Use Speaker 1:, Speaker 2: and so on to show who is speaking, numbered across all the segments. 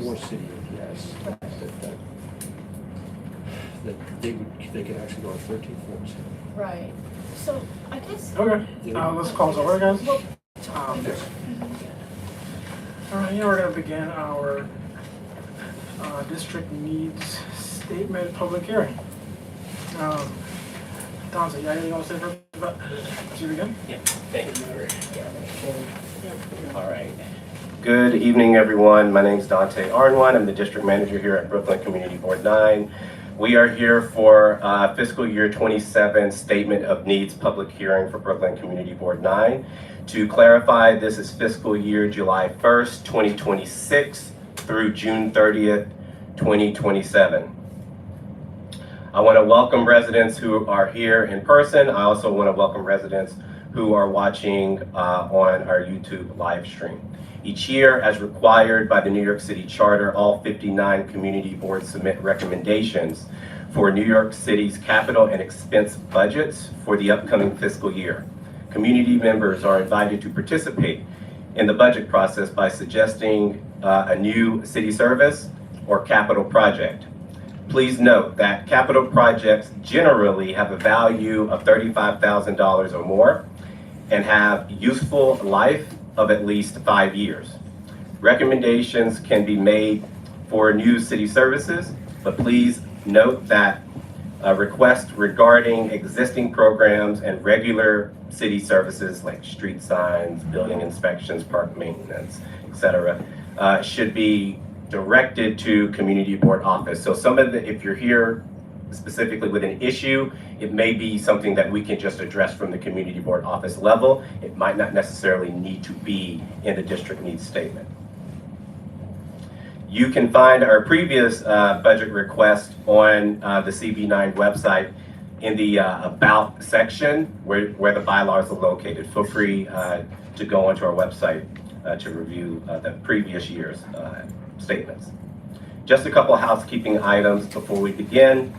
Speaker 1: 4 city OPS. That they could actually go on 13 floors.
Speaker 2: Right. So I guess.
Speaker 3: Okay. Let's call this over, guys.
Speaker 2: Well,
Speaker 1: Yes.
Speaker 3: All right, we're going to begin our district needs statement public hearing. Donza, you got anything you want to say first about you begin?
Speaker 4: Yeah, thank you. All right. Good evening, everyone. My name is Dante Arnwine. I'm the district manager here at Brooklyn Community Board 9. We are here for fiscal year 27 Statement of Needs public hearing for Brooklyn Community Board 9. To clarify, this is fiscal year July 1st, 2026 through June 30th, 2027. I want to welcome residents who are here in person. I also want to welcome residents who are watching on our YouTube live stream. Each year, as required by the New York City Charter, all 59 community boards submit recommendations for New York City's capital and expense budgets for the upcoming fiscal year. Community members are invited to participate in the budget process by suggesting a new city service or capital project. Please note that capital projects generally have a value of $35,000 or more and have useful life of at least 5 years. Recommendations can be made for new city services, but please note that requests regarding existing programs and regular city services like street signs, building inspections, park maintenance, etc., should be directed to community board office. So if you're here specifically with an issue, it may be something that we can just address from the community board office level. It might not necessarily need to be in the district needs statement. You can find our previous budget request on the CB9 website in the About section where the bylaws are located. Feel free to go onto our website to review the previous year's statements. Just a couple of housekeeping items before we begin.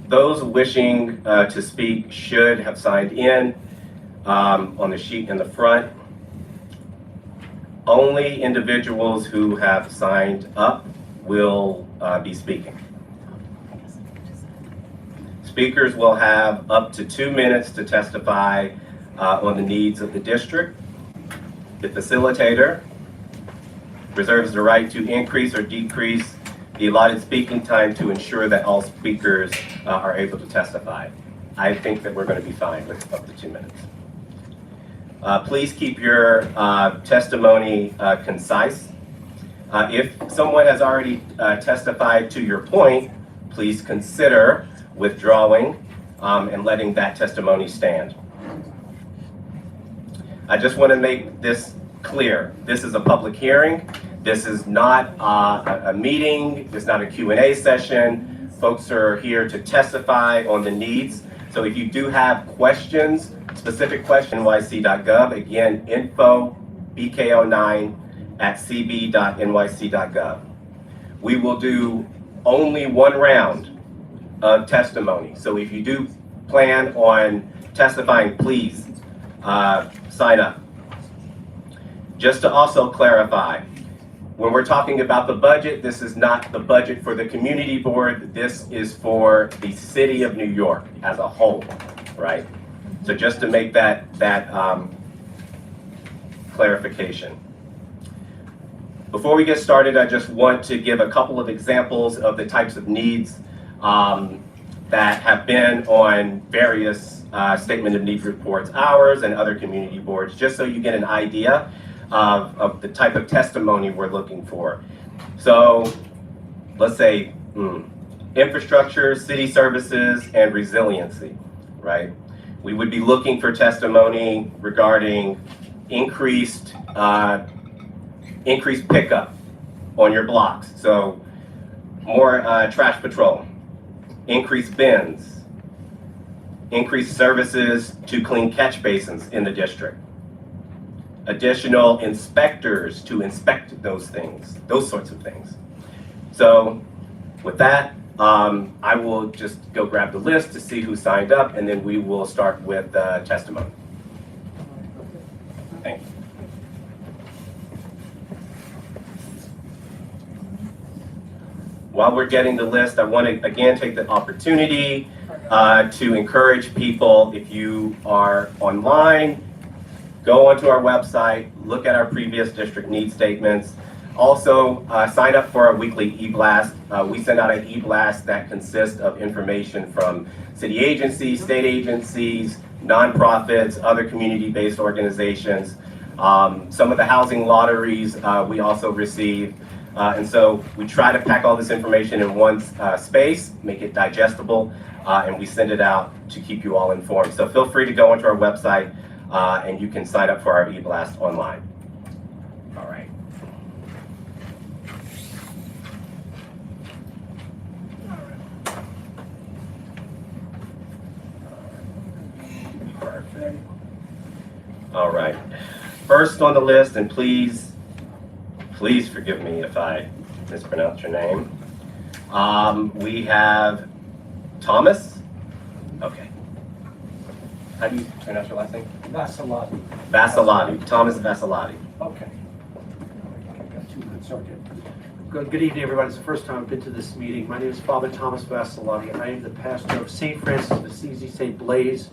Speaker 4: Those wishing to speak should have signed in on the sheet in the front. Only individuals who have signed up will be speaking. Speakers will have up to 2 minutes to testify on the needs of the district. The facilitator reserves the right to increase or decrease the allotted speaking time to ensure that all speakers are able to testify. I think that we're going to be fine with up to 2 minutes. Please keep your testimony concise. If someone has already testified to your point, please consider withdrawing and letting that testimony stand. I just want to make this clear. This is a public hearing. This is not a meeting. It's not a Q&A session. Folks are here to testify on the needs. So if you do have questions, specific question, nyc.gov. Again, info bko9@cb.nyc.gov. We will do only one round of testimony. So if you do plan on testifying, please sign up. Just to also clarify, when we're talking about the budget, this is not the budget for the community board. This is for the city of New York as a whole, right? So just to make that clarification. Before we get started, I just want to give a couple of examples of the types of needs that have been on various Statement of Need reports, ours and other community boards, just so you get an idea of the type of testimony we're looking for. So let's say infrastructure, city services, and resiliency, right? We would be looking for testimony regarding increased pickup on your blocks. So more trash patrol, increased bins, increased services to clean catch basins in the district, additional inspectors to inspect those things, those sorts of things. So with that, I will just go grab the list to see who signed up, and then we will start with testimony. Thank you. While we're getting the list, I want to again take the opportunity to encourage people, if you are online, go onto our website, look at our previous district need statements. Also, sign up for our weekly e-blast. We send out an e-blast that consists of information from city agencies, state agencies, nonprofits, other community-based organizations. Some of the housing lotteries we also receive. And so we try to pack all this information in one space, make it digestible, and we send it out to keep you all informed. So feel free to go onto our website and you can sign up for our e-blast online. All right. Perfect. All right. First on the list, and please forgive me if I mispronounce your name. We have Thomas. Okay. How do you pronounce your last name?
Speaker 1: Vasilati.
Speaker 4: Vasilati. Thomas Vasilati.
Speaker 1: Okay. I've got 2 minutes, okay. Good evening, everybody. It's the first time I've been to this meeting. My name is Father Thomas Vasilati, and I am the pastor of St. Francis of Assisi, St. Blaise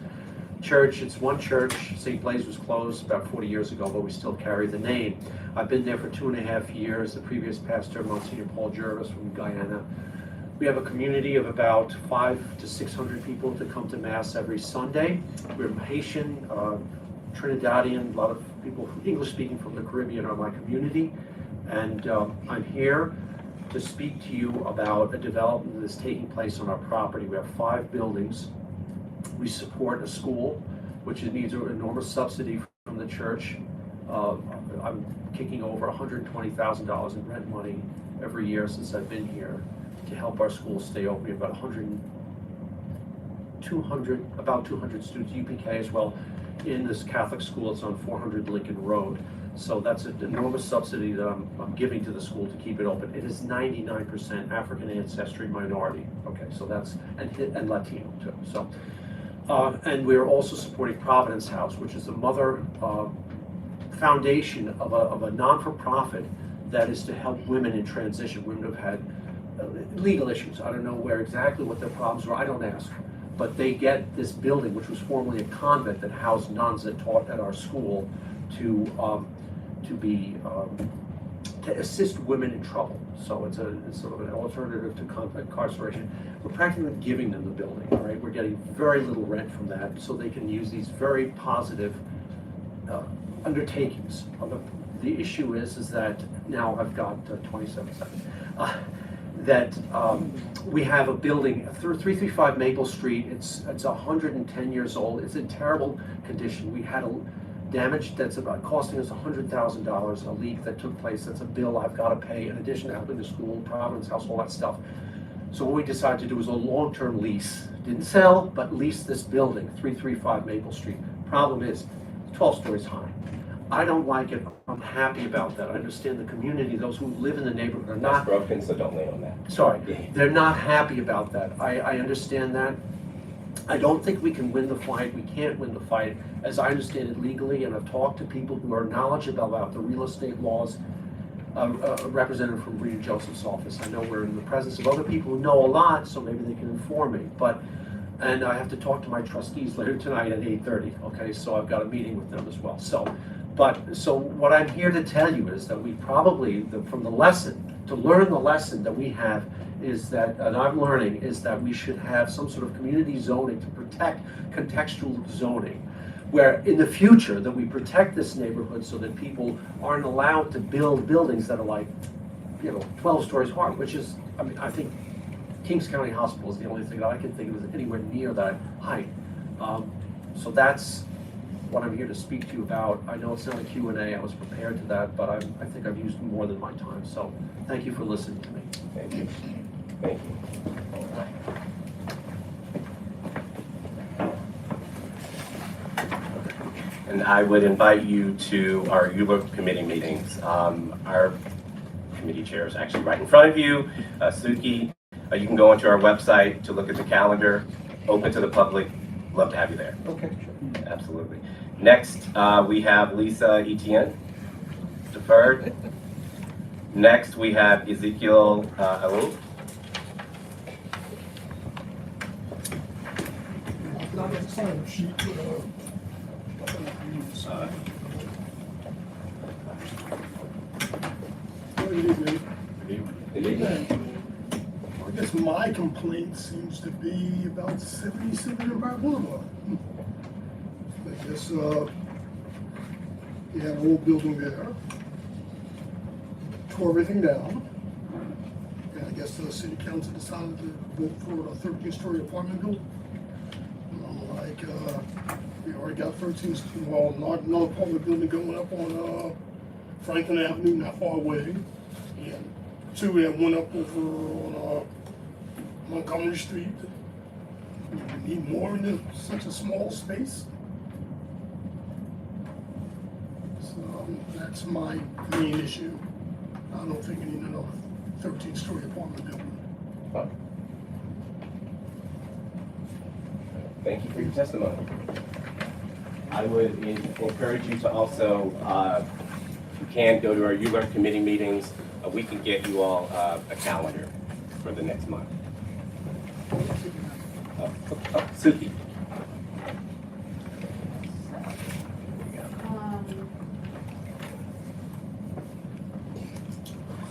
Speaker 1: Church. It's one church. St. Blaise was closed about 40 years ago, but we still carry the name. I've been there for 2.5 years. The previous pastor, Monsignor Paul Jervis from Guyana. We have a community of about 500 to 600 people that come to Mass every Sunday. We're Haitian, Trinidadian, a lot of people English speaking from the Caribbean are my community. And I'm here to speak to you about a development that is taking place on our property. We have 5 buildings. We support a school, which needs an enormous subsidy from the church. I'm kicking over $120,000 in rent money every year since I've been here to help our school stay open. We have about 200 students, UPK as well, in this Catholic school. It's on 400 Lincoln Road. So that's an enormous subsidy that I'm giving to the school to keep it open. It is 99% African ancestry minority. Okay, so that's, and Latino too. So, and we're also supporting Providence House, which is the mother foundation of a non-for-profit that is to help women in transition. Women who've had legal issues. I don't know where exactly what their problems were. I don't ask. But they get this building, which was formerly a convent that housed nuns that taught at our school, to assist women in trouble. So it's sort of an alternative to incarceration. We're practically giving them the building. All right, we're getting very little rent from that, so they can use these very positive undertakings. The issue is that now I've got 27 seconds. That we have a building, 335 Maple Street. It's 110 years old. It's in terrible condition. We had a damage that's about costing us $100,000, a leak that took place. That's a bill I've got to pay in addition to helping the school, Providence House, all that stuff. So what we decided to do was a long-term lease. Didn't sell, but lease this building, 335 Maple Street. Problem is, 12 stories high. I don't like it. I'm happy about that. I understand the community, those who live in the neighborhood are not.
Speaker 4: That's broken, so don't lay on that.
Speaker 1: Sorry, they're not happy about that. I understand that. I don't think we can win the fight. We can't win the fight, as I understand it legally, and I've talked to people who are knowledgeable about the real estate laws, a representative from Rita Joseph's office. I know we're in the presence of other people who know a lot, so maybe they can inform me. And I have to talk to my trustees later tonight at 8:30, okay? So I've got a meeting with them as well. So what I'm here to tell you is that we probably, from the lesson, to learn the lesson that we have is that, and I'm learning, is that we should have some sort of community zoning to protect contextual zoning, where in the future that we protect this neighborhood so that people aren't allowed to build buildings that are like, 12 stories high, which is, I think Kings County Hospital is the only thing that I can think of is anywhere near that height. So that's what I'm here to speak to you about. I know it's not a Q&A, I was prepared to that, but I think I've used more than my time. So thank you for listening to me.
Speaker 4: Thank you. Thank you. And I would invite you to our ULURP committee meetings. Our committee chair is actually right in front of you, Suki. You can go onto our website to look at the calendar, open to the public. Love to have you there.
Speaker 1: Okay, sure.
Speaker 4: Absolutely. Next, we have Lisa Etienne, deferred. Next, we have Ezekiel Alou.
Speaker 5: not a sign sheet, but Good evening. I guess my complaint seems to be about 77 Empire Boulevard. I guess, you had an old building there, tore everything down, and I guess the city council decided to vote for a 13-story apartment building. We already got 13, well, not another apartment building going up on Franklin Avenue, not far away. And two we have one up over on Montgomery Street. We need more in such a small space. So that's my main issue. I don't think we need another 13-story apartment building.
Speaker 4: Thank you for your testimony. I would encourage you to also, if you can, go to our ULERP committee meetings. We can get you all a calendar for the next month. Suki.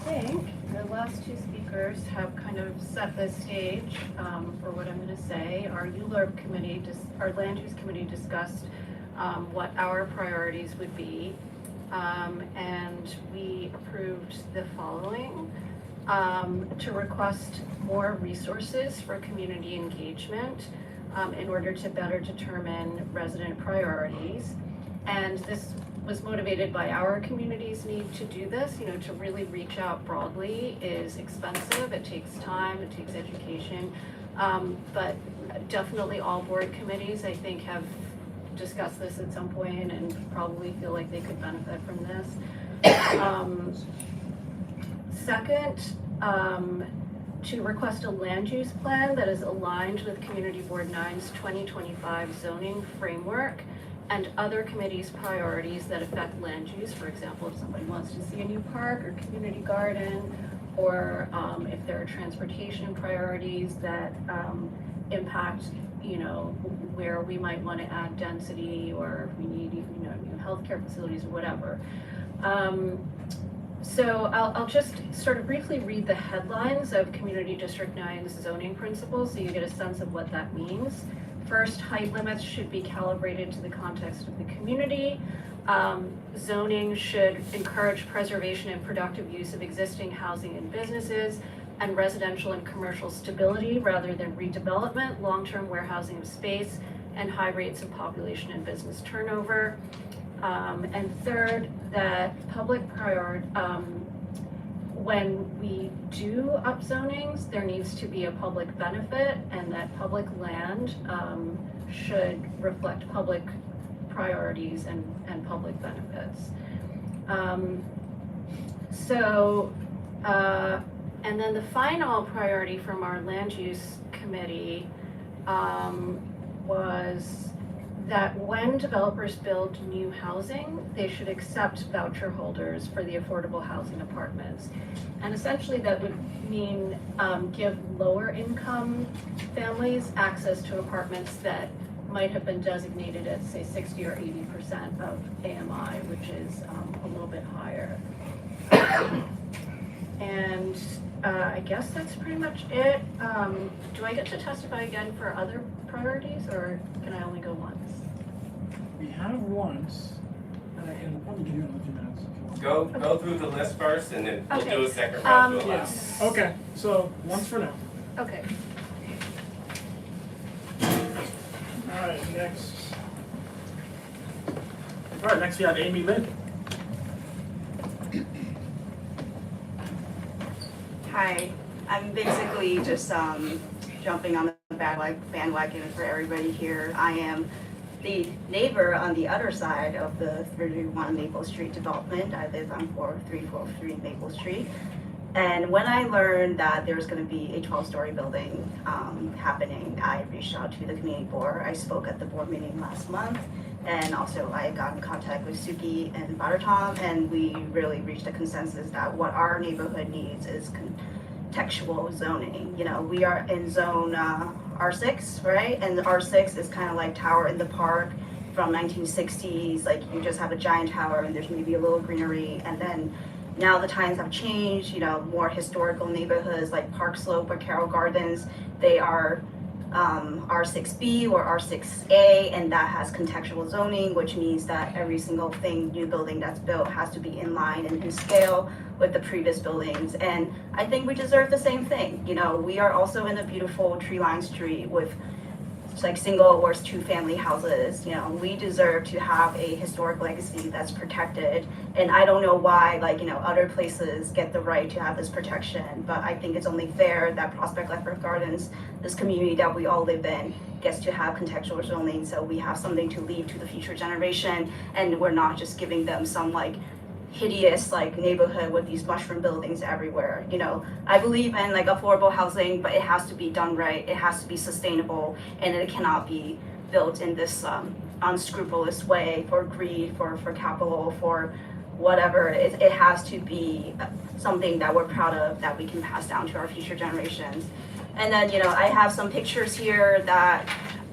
Speaker 2: I think the last two speakers have kind of set the stage for what I'm going to say. Our ULERP committee, our land use committee discussed what our priorities would be. And we approved the following, to request more resources for community engagement in order to better determine resident priorities. And this was motivated by our community's need to do this. You know, to really reach out broadly is expensive, it takes time, it takes education. But definitely all board committees, I think, have discuss this at some point and probably feel like they could benefit from this. Second, to request a land use plan that is aligned with Community Board 9's 2025 zoning framework and other committees' priorities that affect land use. For example, if somebody wants to see a new park or community garden, or if there are transportation priorities that impact, you know, where we might want to add density, or if we need, you know, new healthcare facilities or whatever. So I'll just sort of briefly read the headlines of Community District 9's zoning principles so you get a sense of what that means. First, height limits should be calibrated to the context of the community. Zoning should encourage preservation and productive use of existing housing and businesses, and residential and commercial stability rather than redevelopment, long-term warehousing of space, and high rates of population and business turnover. And third, that when we do upzonings, there needs to be a public benefit, and that public land should reflect public priorities and public benefits. And then the final priority from our land use committee was that when developers build new housing, they should accept voucher holders for the affordable housing apartments. And essentially that would mean give lower income families access to apartments that might have been designated at, say, 60 or 80% of AMI, which is a little bit higher. And I guess that's pretty much it. Do I get to testify again for other priorities, or can I only go once?
Speaker 3: We have once, and I can probably give you in a few minutes if you want.
Speaker 4: Go through the list first, and then we'll
Speaker 2: Okay.
Speaker 4: do a second round. to allow.
Speaker 3: Yes, okay, so once for now.
Speaker 2: Okay.
Speaker 3: Alright, next. Alright, next we have Amy Lynn.
Speaker 6: Hi, I'm basically just jumping on the bandwagon for everybody here. I am the neighbor on the other side of the 31 Maple Street development. I live on 4343 Maple Street. And when I learned that there's going to be a 12-story building happening, I reached out to the community board. I spoke at the board meeting last month, and also I got in contact with Suki and Buttertom, and we really reached a consensus that what our neighborhood needs is contextual zoning. You know, we are in zone R6, right? And R6 is kind of like Tower in the Park from 1960s. Like you just have a giant tower and there's maybe a little greenery. And then now the times have changed, you know, more historical neighborhoods like Park Slope or Carroll Gardens, they are R6B or R6A, and that has contextual zoning, which means that every single thing, new building that's built has to be in line and in scale with the previous buildings. And I think we deserve the same thing. You know, we are also in a beautiful tree-lined street with like single or two-family houses. You know, we deserve to have a historic legacy that's protected. And I don't know why, like, you know, other places get the right to have this protection, but I think it's only fair that Prospect Life Gardens, this community that we all live in, gets to have contextual zoning, so we have something to leave to the future generation, and we're not just giving them some like hideous like neighborhood with these mushroom buildings everywhere. You know, I believe in like affordable housing, but it has to be done right, it has to be sustainable, and it cannot be built in this unscrupulous way for greed, for capital, for whatever. It has to be something that we're proud of, that we can pass down to our future generations. And then, you know, I have some pictures here that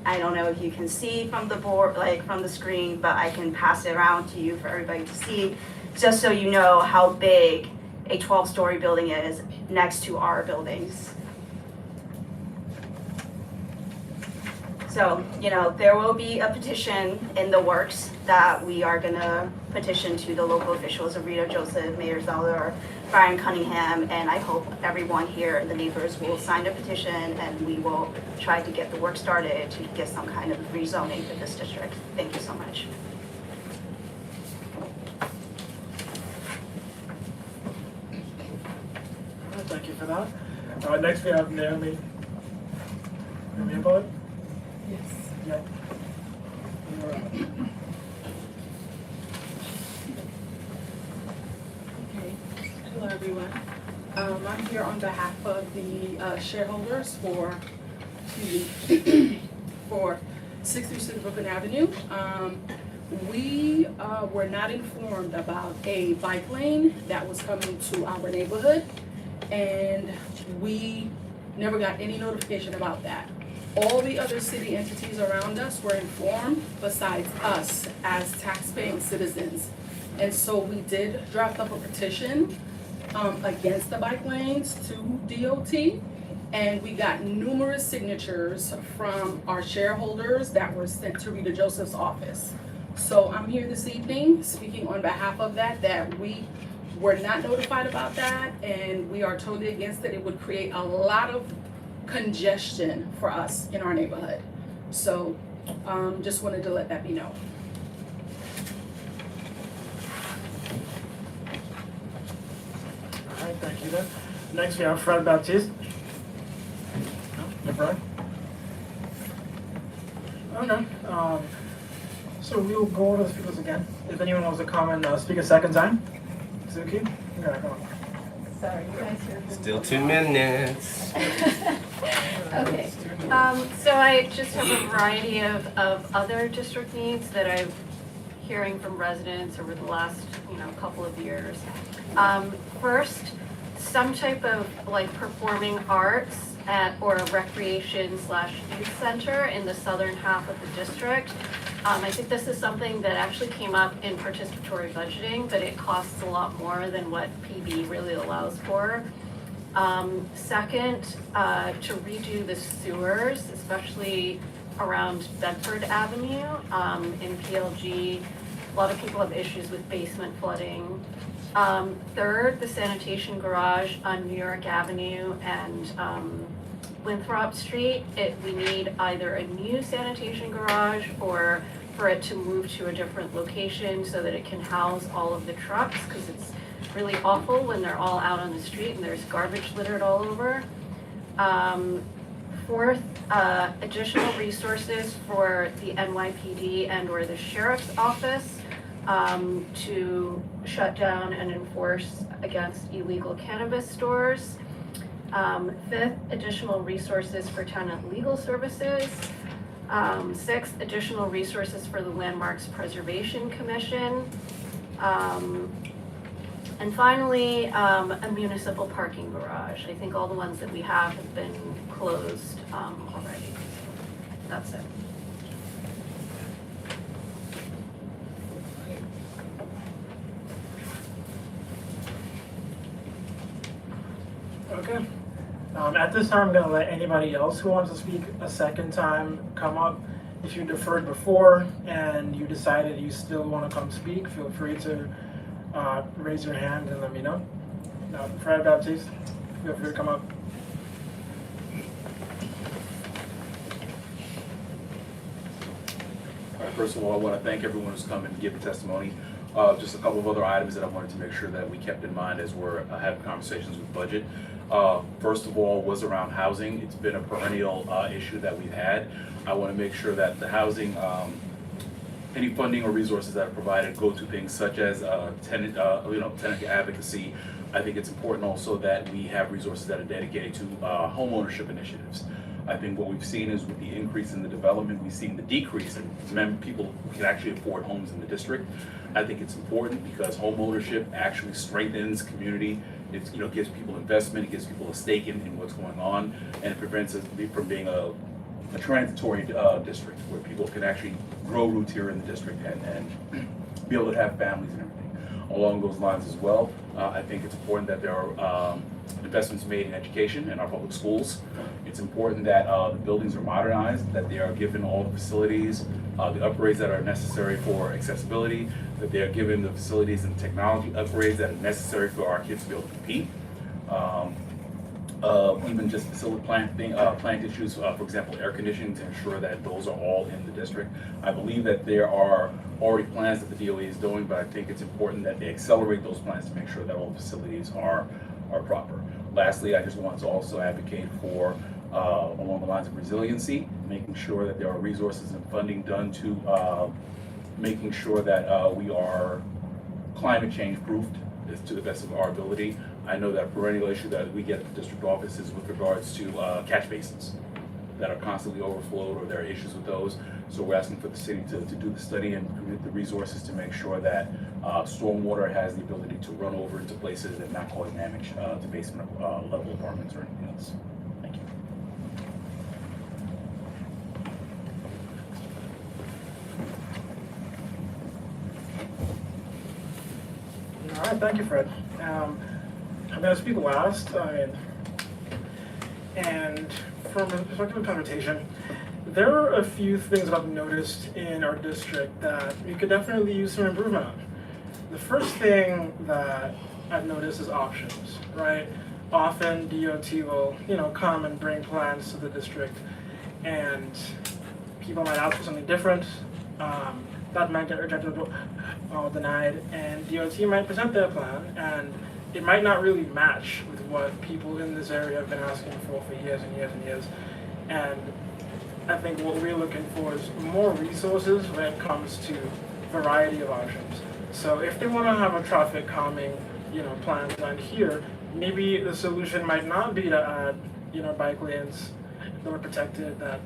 Speaker 6: I don't know if you can see from the board, like from the screen, but I can pass it around to you for everybody to see, just so you know how big a 12-story building is next to our buildings. So, you know, there will be a petition in the works that we are gonna petition to the local officials of Rita Joseph, Mayor Zeller, Brian Cunningham, and I hope everyone here and the neighbors will sign a petition, and we will try to get the work started to get some kind of rezoning for this district. Thank you so much.
Speaker 3: Thank you for that. Next we have Naomi. Naomi Abbott?
Speaker 7: Yes.
Speaker 3: Yeah. You're up.
Speaker 7: Okay. Hello, everyone. I'm here on behalf of the shareholders for 636 Brooklyn Avenue. We were not informed about a bike lane that was coming to our neighborhood, and we never got any notification about that. All the other city entities around us were informed besides us as taxpaying citizens. And so we did draft up a petition against the bike lanes to DOT, and we got numerous signatures from our shareholders that were sent to Rita Joseph's office. So I'm here this evening speaking on behalf of that we were not notified about that, and we are totally against it. It would create a lot of congestion for us in our neighborhood. So just wanted to let that be known.
Speaker 3: All right, thank you then. Next we have Fred Baptiste. No, Fred? Okay. So we'll go over the speakers again. If anyone wants to comment, speak a second time. Suki? Yeah, go on.
Speaker 2: Sorry, you guys hear me?
Speaker 4: Still 2 minutes.
Speaker 2: Okay, so I just have a variety of other district needs that I'm hearing from residents over the last, couple of years. First, some type of like performing arts or a recreation/youth center in the southern half of the district. I think this is something that actually came up in participatory budgeting, but it costs a lot more than what PB really allows for. Second, to redo the sewers, especially around Bedford Avenue in PLG. A lot of people have issues with basement flooding. Third, the sanitation garage on New York Avenue and Winthrop Street. We need either a new sanitation garage or for it to move to a different location so that it can house all of the trucks, because it's really awful when they're all out on the street and there's garbage littered all over. Fourth, additional resources for the NYPD and or the sheriff's office to shut down and enforce against illegal cannabis stores. Fifth, additional resources for tenant legal services. Sixth, additional resources for the Landmarks Preservation Commission. And And finally, a municipal parking garage. I think all the ones that we have been closed already. That's it.
Speaker 3: Okay. At this time, I'm going to let anybody else who wants to speak a second time come up. If you deferred before and you decided you still want to come speak, feel free to raise your hand and let me know. Fred Baptiste, feel free to come up.
Speaker 8: All right, first of all, I want to thank everyone who's come and given testimony. Just a couple of other items that I wanted to make sure that we kept in mind as we're having conversations with budget. First of all was around housing. It's been a perennial issue that we've had. I want to make sure that the housing, any funding or resources that are provided go to things such as tenant advocacy. I think it's important also that we have resources that are dedicated to home ownership initiatives. I think what we've seen is with the increase in the development, we've seen the decrease in people who can actually afford homes in the district. I think it's important because home ownership actually strengthens community. It gives people investment, it gives people a stake in what's going on, and it prevents us from being a transitory district where people can actually grow roots here in the district and be able to have families and everything. Along those lines as well, I think it's important that there are investments made in education in our public schools. It's important that the buildings are modernized, that they are given all the facilities, the upgrades that are necessary for accessibility, that they are given the facilities and technology upgrades that are necessary for our kids to be able to compete. Even just facility plant issues, for example, air conditioning, to ensure that those are all in the district. I believe that there are already plans that the DOE is doing, but I think it's important that they accelerate those plans to make sure that all the facilities are proper. Lastly, I just want to also advocate for, along the lines of resiliency, making sure that there are resources and funding done to making sure that we are climate change proofed to the best of our ability. I know that a perennial issue that we get at the district office is with regards to catch basins that are constantly overflowed, or there are issues with those. So we're asking for the city to do the study and commit the resources to make sure that stormwater has the ability to run over into places and not cause damage to basement level apartments or anything else. Thank you.
Speaker 3: All right, thank you, Fred. I'm going to speak last, and from a perspective of transportation, there are a few things that I've noticed in our district that we could definitely use some improvement on. The first thing that I've noticed is options, right? Often DOT will, come and bring plans to the district, and people might ask for something different. That might get rejected or denied, and DOT might present their plan, and it might not really match with what people in this area have been asking for years and years and years. And I think what we're looking for is more resources when it comes to variety of options. So if they want to have a traffic calming, plan done here, maybe the solution might not be to add, bike lanes that are protected that,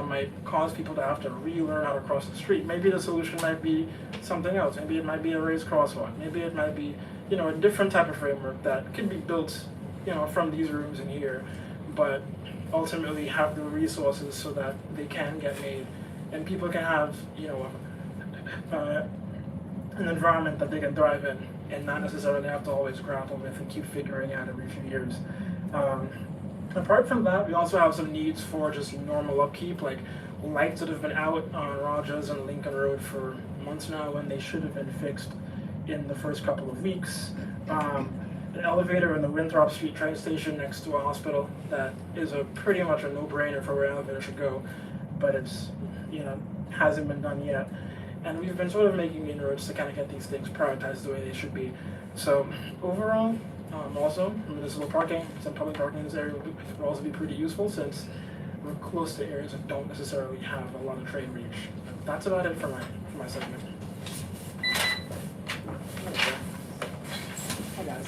Speaker 3: might cause people to have to relearn how to cross the street. Maybe the solution might be something else. Maybe it might be a raised crosswalk. Maybe it might be, a different type of framework that could be built, from these rooms in here, but ultimately have the resources so that they can get made and people can have, an environment that they can thrive in and not necessarily have to always grapple with and keep figuring out every few years. Apart from that, we also have some needs for just normal upkeep, like lights that have been out on Rogers and Lincoln Road for months now when they should have been fixed in the first couple of weeks. An elevator in the Winthrop Street train station next to a hospital that is pretty much a no-brainer for where an elevator should go, but it's, hasn't been done yet. And we've been sort of making inroads to kind of get these things prioritized the way they should be. So overall, also municipal parking, some public parking in this area will also be pretty useful since we're close to areas that don't necessarily have a lot of train reach. That's about it for my segment. Hi guys.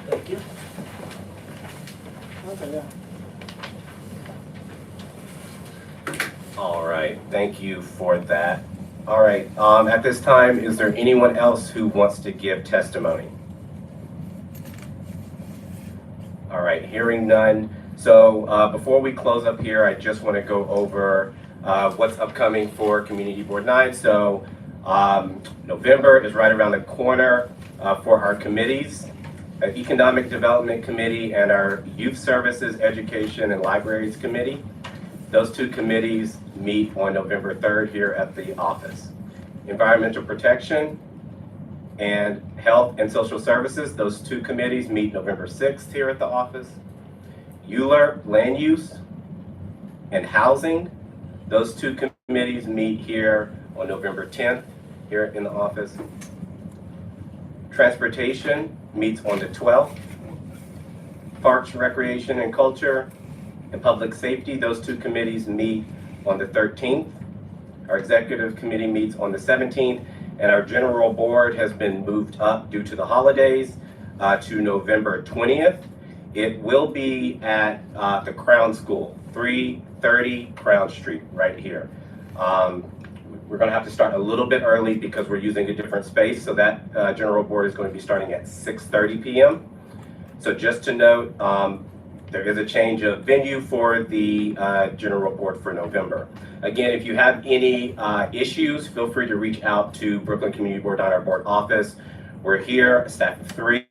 Speaker 3: Thank you. Okay, yeah.
Speaker 4: All right, thank you for that. All right, at this time, is there anyone else who wants to give testimony? Hearing none. So before we close up here, I just want to go over what's upcoming for Community Board 9. So November is right around the corner for our committees. Economic Development Committee and our Youth Services, Education, and Libraries Committee. Those two committees meet on November 3rd here at the office. Environmental Protection and Health and Social Services, those two committees meet November 6th here at the office. ULURP, Land Use and Housing, those two committees meet here on November 10th here in the office. Transportation meets on the 12th. Parks, Recreation, and Culture and Public Safety, those two committees meet on the 13th. Our Executive Committee meets on the 17th, and our General Board has been moved up due to the holidays to November 20th. It will be at the Crown School, 330 Crown Street, right here. We're going to have to start a little bit early because we're using a different space. So that General Board is going to be starting at 6:30 p.m. So just to note, there is a change of venue for the General Board for November. Again, if you have any issues, feel free to reach out to Brooklyn Community Board 9, our board office. We're here, a staff of 3.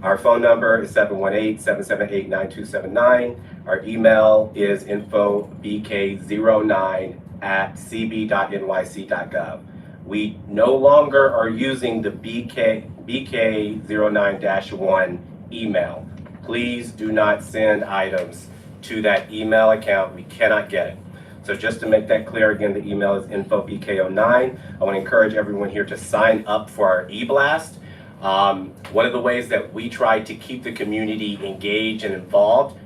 Speaker 4: Our phone number is 718-778-9279. Our email is infobk09@cb.nyc.gov. We no longer are using the BK09-1 email. Please do not send items to that email account. We cannot get it. So just to make that clear, again, the email is infobk09. I want to encourage everyone here to sign up for our e-blast. One of the ways that we try to keep the community engaged and involved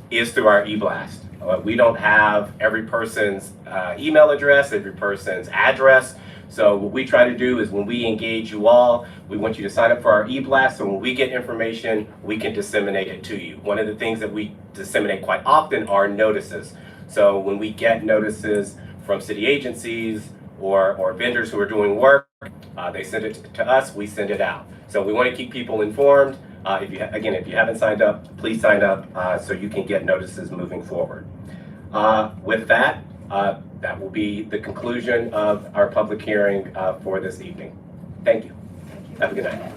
Speaker 4: is through our e-blast. We don't have every person's email address, every person's address. So what we try to do is when we engage you all, we want you to sign up for our e-blast, so when we get information, we can disseminate it to you. One of the things that we disseminate quite often are notices. So when we get notices from city agencies or vendors who are doing work, they send it to us, we send it out. So we want to keep people informed. If you haven't signed up, please sign up so you can get notices moving forward. With that, that will be the conclusion of our public hearing for this evening. Thank you. Have a good night.